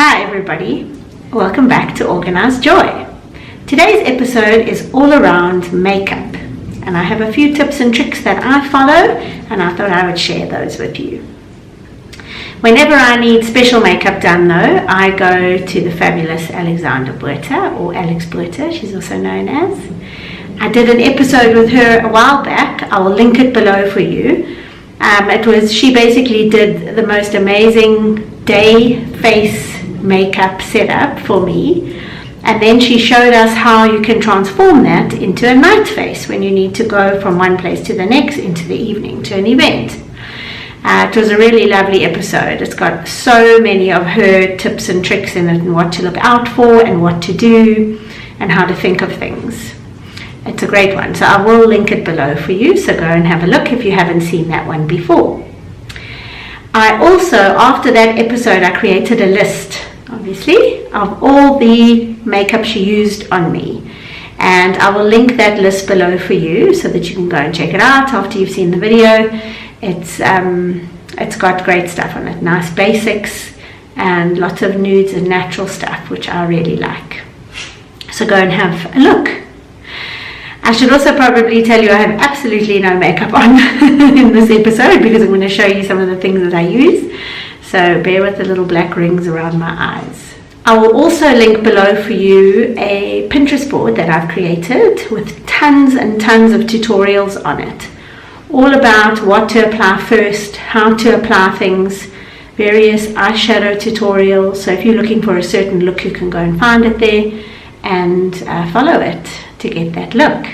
Hi everybody, welcome back to Organised Joy. Today's episode is all around makeup, and I have a few tips and tricks that I follow, and I thought I would share those with you. Whenever I need special makeup done though, I go to the fabulous Alexander Botha, or Alex Botha, she's also known as. I did an episode with her a while back. I will link it below for you. She basically did the most amazing day face makeup setup for me, and then she showed us how you can transform that into a night face when you need to go from one place to the next into the evening to an event. It was a really lovely episode. It's got so many of her tips and tricks in it, and what to look out for and what to do and how to think of things. It's a great one, so I will link it below for you, so go and have a look if you haven't seen that one before. I also, after that episode, I created a list, obviously, of all the makeup she used on me, and I will link that list below for you so that you can go and check it out after you've seen the video. It's got great stuff on it, nice basics and lots of nudes and natural stuff, which I really like. So go and have a look. I should also probably tell you I have absolutely no makeup on in this episode, because I'm going to show you some of the things that I use. So bear with the little black rings around my eyes. I will also link below for you a Pinterest board that I've created with tons and tons of tutorials on it. All about what to apply first, how to apply things, various eyeshadow tutorials. So if you're looking for a certain look, you can go and find it there and follow it to get that look.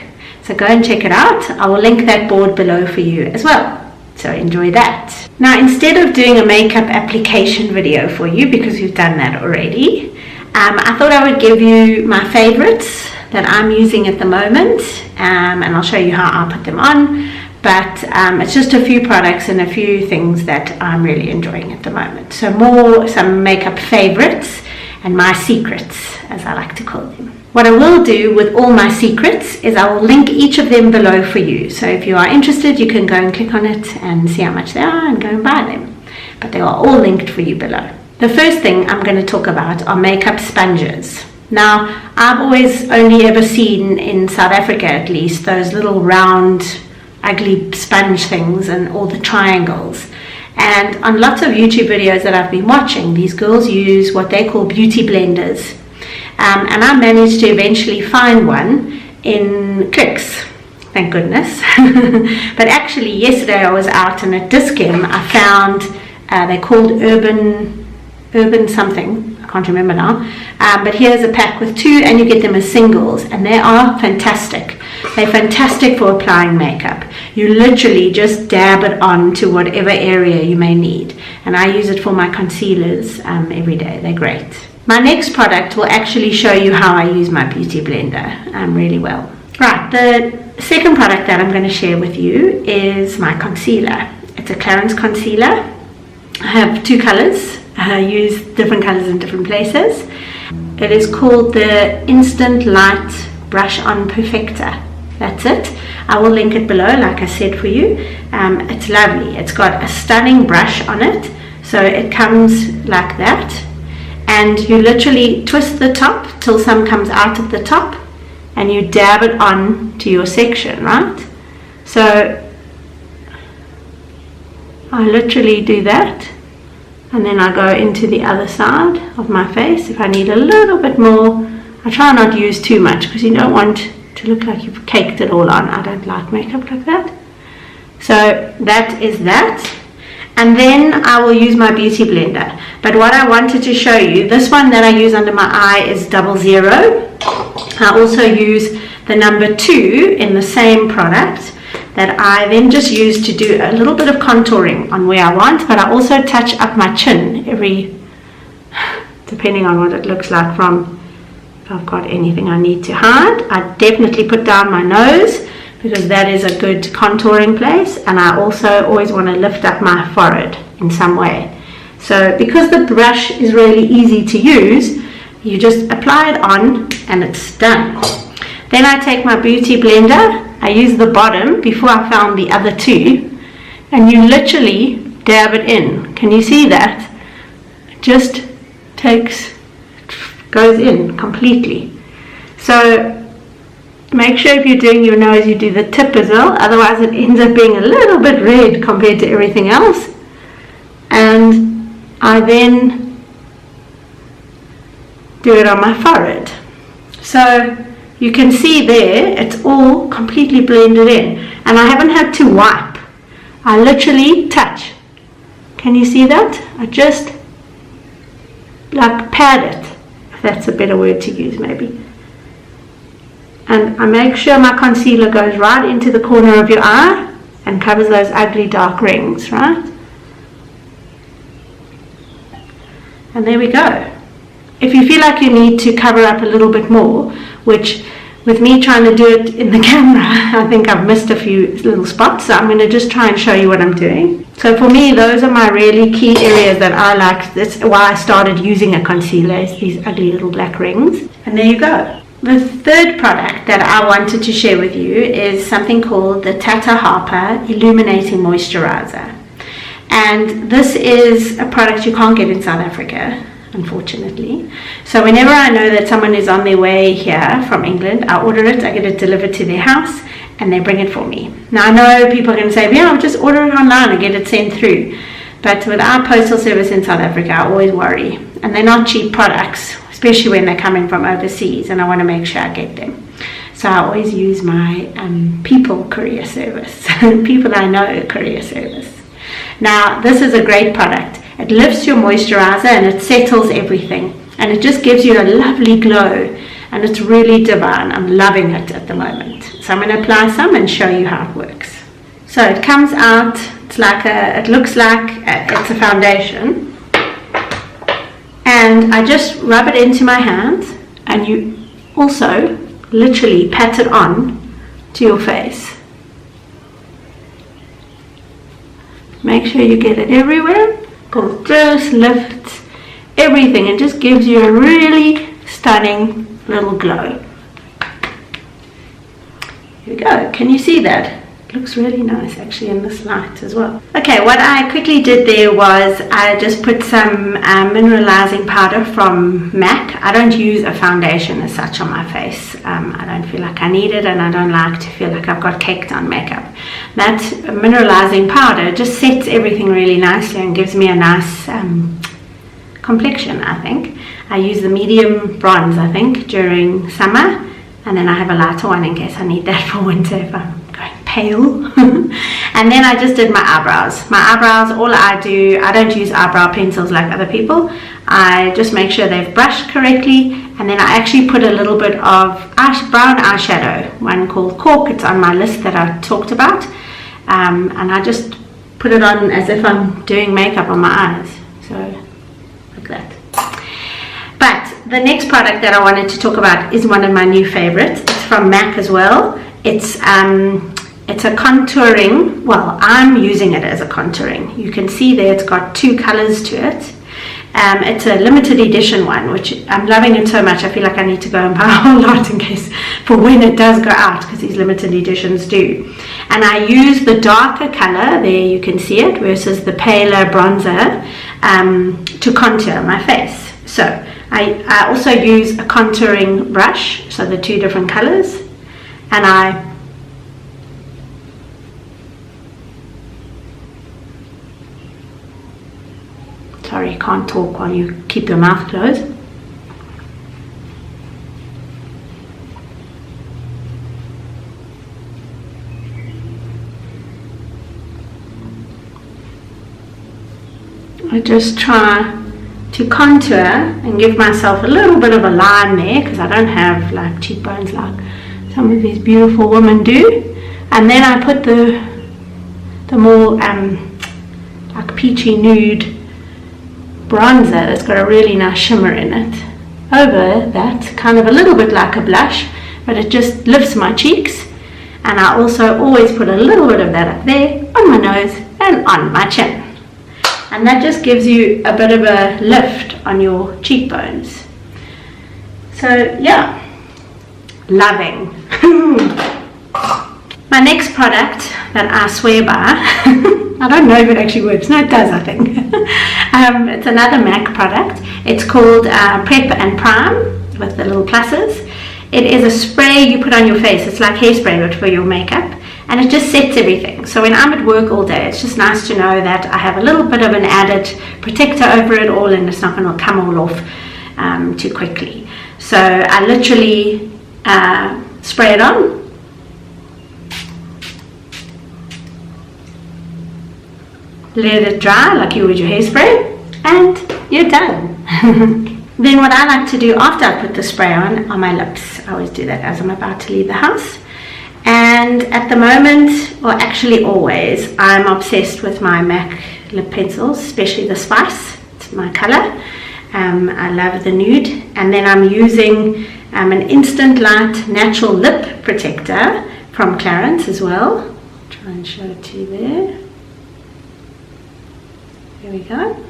So go and check it out. I will link that board below for you as well. So enjoy that. Now, instead of doing a makeup application video for you, because we've done that already, I thought I would give you my favorites that I'm using at the moment, and I'll show you how I put them on. But it's just a few products and a few things that I'm really enjoying at the moment. So some makeup favorites and my secrets, as I like to call them. What I will do with all my secrets is I will link each of them below for you. So if you are interested, you can go and click on it and see how much they are and go and buy them. But they are all linked for you below. The first thing I'm going to talk about are makeup sponges. Now, I've always only ever seen, in South Africa at least, those little round, ugly sponge things and all the triangles. And on lots of YouTube videos that I've been watching, these girls use what they call beauty blenders. And I managed to eventually find one in Clicks, thank goodness. But actually yesterday I was out, and at Dis-Chem I found, they're called Urban something, I can't remember now. But here's a pack with two, and you get them as singles, and they are fantastic. They're fantastic for applying makeup. You literally just dab it on to whatever area you may need. And I use it for my concealers every day. They're great. My next product will actually show you how I use my beauty blender really well. Right, the second product that I'm going to share with you is my concealer. It's a Clarins concealer. I have two colors. I use different colors in different places. It is called the Instant Light Brush On Perfector. That's it. I will link it below, like I said, for you. It's lovely. It's got a stunning brush on it. So it comes like that. And you literally twist the top till some comes out of the top, and you dab it on to your section, right? So I literally do that, and then I go into the other side of my face. If I need a little bit more, I try not to use too much, because you don't want to look like you've caked it all on. I don't like makeup like that. So that is that. And then I will use my beauty blender. But what I wanted to show you, this one that I use under my eye is 00. I also use the number 2 in the same product that I then just use to do a little bit of contouring on where I want, but I also touch up my chin depending on what it looks like, from if I've got anything I need to hide. I definitely put down my nose, because that is a good contouring place, and I also always want to lift up my forehead in some way. So because the brush is really easy to use, you just apply it on and it's done. Then I take my beauty blender. I use the bottom before I found the other two, and you literally dab it in. Can you see that? Just goes in completely. So make sure if you're doing your nose, you do the tip as well, otherwise it ends up being a little bit red compared to everything else. And I then do it on my forehead. So you can see there, it's all completely blended in, and I haven't had to wipe. I literally touch. Can you see that? I just like pad it, if that's a better word to use maybe. And I make sure my concealer goes right into the corner of your eye and covers those ugly dark rings, right? And there we go. If you feel like you need to cover up a little bit more, which with me trying to do it in the camera, I think I've missed a few little spots, so I'm going to just try and show you what I'm doing. So for me, those are my really key areas that I like. That's why I started using a concealer, is these ugly little black rings. And there you go. The third product that I wanted to share with you is something called the Tata Harper Illuminating Moisturiser. And this is a product you can't get in South Africa, unfortunately. So whenever I know that someone is on their way here from England, I order it, I get it delivered to their house, and they bring it for me. Now I know people are going to say, yeah, I'll just order it online and get it sent through. But with our postal service in South Africa, I always worry. And they're not cheap products, especially when they're coming from overseas, and I want to make sure I get them. So I always use my people courier service, people I know courier service. Now this is a great product. It lifts your moisturizer and it settles everything, and it just gives you a lovely glow, and it's really divine. I'm loving it at the moment. So I'm going to apply some and show you how it works. So it comes out, it looks like it's a foundation, and I just rub it into my hands, and you also literally pat it on to your face. Make sure you get it everywhere, because it just lifts everything and just gives you a really stunning little glow. Here we go. Can you see that? It looks really nice actually in this light as well. Okay, what I quickly did there was I just put some mineralizing powder from MAC. I don't use a foundation as such on my face. I don't feel like I need it, and I don't like to feel like I've got caked on makeup. That mineralizing powder just sets everything really nicely and gives me a nice complexion, I think. I use the medium bronze, I think, during summer, and then I have a lighter one in case I need that for winter if I'm going pale. And then I just did my eyebrows. My eyebrows, all I do, I don't use eyebrow pencils like other people. I just make sure they've brushed correctly, and then I actually put a little bit of brown eyeshadow, one called Cork. It's on my list that I talked about, and I just put it on as if I'm doing makeup on my eyes, so like that. But the next product that I wanted to talk about is one of my new favorites. It's from MAC as well. It's a contouring, well, I'm using it as a contouring. You can see there it's got two colors to it. It's a limited edition one, which I'm loving it so much I feel like I need to go and buy a whole lot in case for when it does go out, because these limited editions do. And I use the darker color, there you can see it, versus the paler bronzer to contour my face. So I also use a contouring brush, so the two different colors, and I sorry, you can't talk while you keep your mouth closed. I just try to contour and give myself a little bit of a line there, because I don't have like cheekbones like some of these beautiful women do. And then I put the more like peachy nude bronzer that's got a really nice shimmer in it over that, kind of a little bit like a blush, but it just lifts my cheeks. And I also always put a little bit of that up there on my nose and on my chin, and that just gives you a bit of a lift on your cheekbones. So yeah, loving. My next product that I swear by I don't know if it actually works. No, it does, I think. It's another MAC product. It's called Prep and Prime with the little pluses. It is a spray you put on your face. It's like hairspray but for your makeup, and it just sets everything. So when I'm at work all day, it's just nice to know that I have a little bit of an added protector over it all, and it's not going to come all off too quickly. So I literally spray it on. Let it dry like you would your hairspray, and you're done. Then what I like to do after I put the spray on are my lips. I always do that as I'm about to leave the house. And at the moment, or actually always, I'm obsessed with my MAC lip pencils, especially the Spice. It's my color. I love the nude. And then I'm using an Instant Light Natural Lip Protector from Clarins as well. Try and show it to you there. There we go.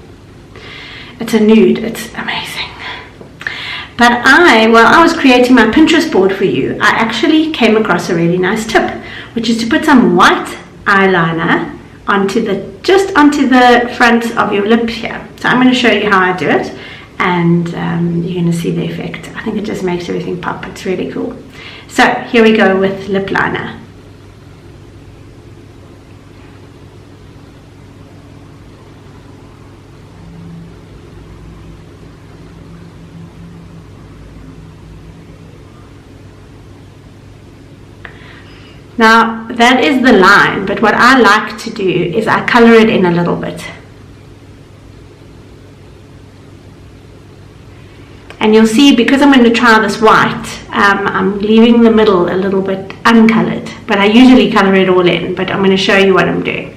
It's a nude. It's amazing. But while I was creating my Pinterest board for you, I actually came across a really nice tip, which is to put some white eyeliner just onto the front of your lip here. So I'm going to show you how I do it, and you're going to see the effect. I think it just makes everything pop. It's really cool. So here we go with lip liner. Now that is the line, but what I like to do is I color it in a little bit. And you'll see, because I'm going to try this white, I'm leaving the middle a little bit uncolored, but I usually color it all in, but I'm going to show you what I'm doing.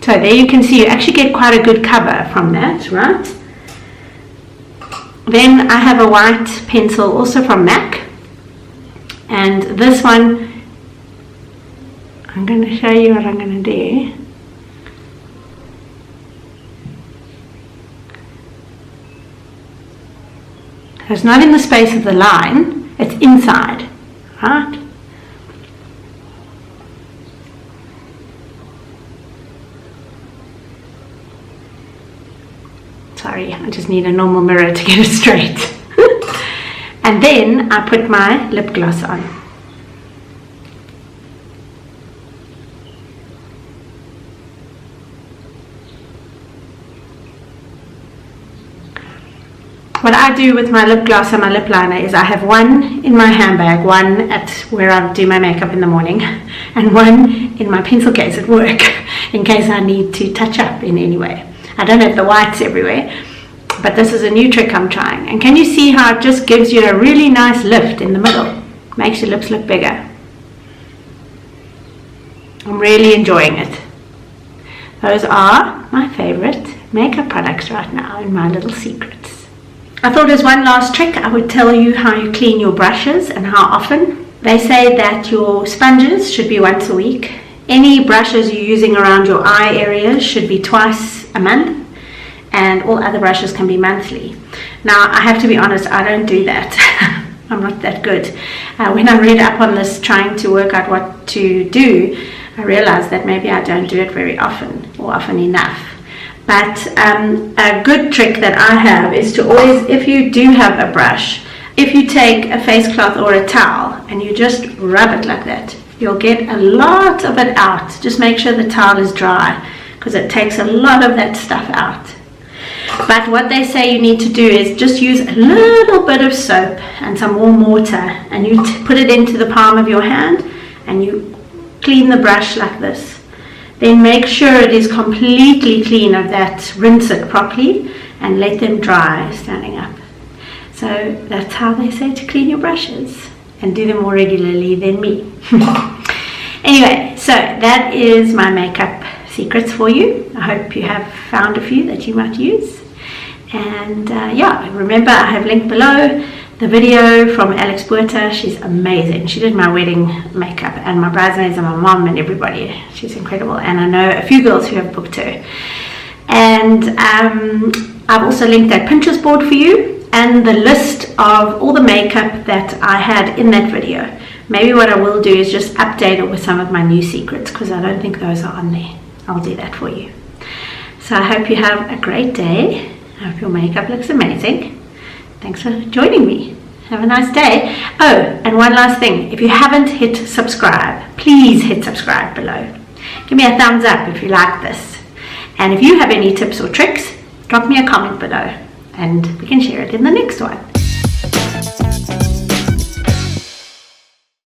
So there you can see you actually get quite a good cover from that, right? Then I have a white pencil also from MAC, and this one, I'm going to show you what I'm going to do. It's not in the space of the line, it's inside, right? Sorry, I just need a normal mirror to get it straight. And then I put my lip gloss on. What I do with my lip gloss and my lip liner is I have one in my handbag, one at where I do my makeup in the morning, and one in my pencil case at work in case I need to touch up in any way. I don't have the whites everywhere, but this is a new trick I'm trying. And can you see how it just gives you a really nice lift in the middle? Makes your lips look bigger. I'm really enjoying it. Those are my favorite makeup products right now in my little secrets. I thought as one last trick I would tell you how you clean your brushes and how often. They say that your sponges should be once a week. Any brushes you're using around your eye areas should be twice a month, and all other brushes can be monthly. Now I have to be honest, I don't do that. I'm not that good. When I read up on this trying to work out what to do, I realized that maybe I don't do it very often or often enough. But a good trick that I have is to always, if you do have a brush, if you take a face cloth or a towel and you just rub it like that, you'll get a lot of it out. Just make sure the towel is dry, because it takes a lot of that stuff out. But what they say you need to do is just use a little bit of soap and some warm water, and you put it into the palm of your hand and you clean the brush like this. Then make sure it is completely clean of that, rinse it properly and let them dry standing up. So that's how they say to clean your brushes, and do them more regularly than me. Anyway, so that is my makeup secrets for you. I hope you have found a few that you might use. And yeah, remember I have linked below the video from Alex Botha. She's amazing. She did my wedding makeup and my bridesmaids and my mom and everybody. She's incredible, and I know a few girls who have booked her. And I've also linked that Pinterest board for you. and the list of all the makeup that I had in that video. Maybe what I will do is just update it with some of my new secrets, because I don't think those are on there. I'll do that for you. So I hope you have a great day. I hope your makeup looks amazing. Thanks for joining me. Have a nice day. Oh, and one last thing. If you haven't hit subscribe, please hit subscribe below. Give me a thumbs up if you like this. And if you have any tips or tricks, drop me a comment below and we can share it in the next one.